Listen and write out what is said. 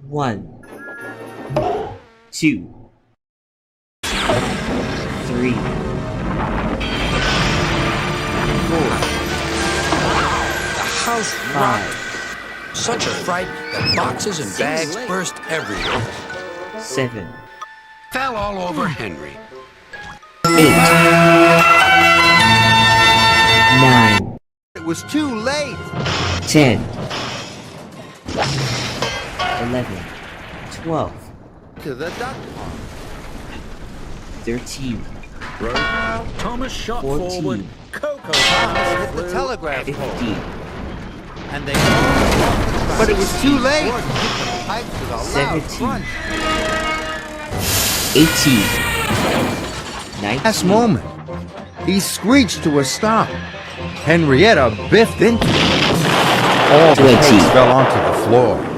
1, 2, 3, 4. The house rocked. Such a fright that boxes and bags burst everywhere. 7, Fell all over Henry. 8, 9. It was too late. 10, 11, 12, To the duck pond. 13, Thomas shot 14, forward. Coco Hit the telegraph pole. 15, And they all but it was too late. 17, 18, 19. Last moment. He screeched to a stop. Henrietta biffed into him. All the 20. cakes fell onto the floor.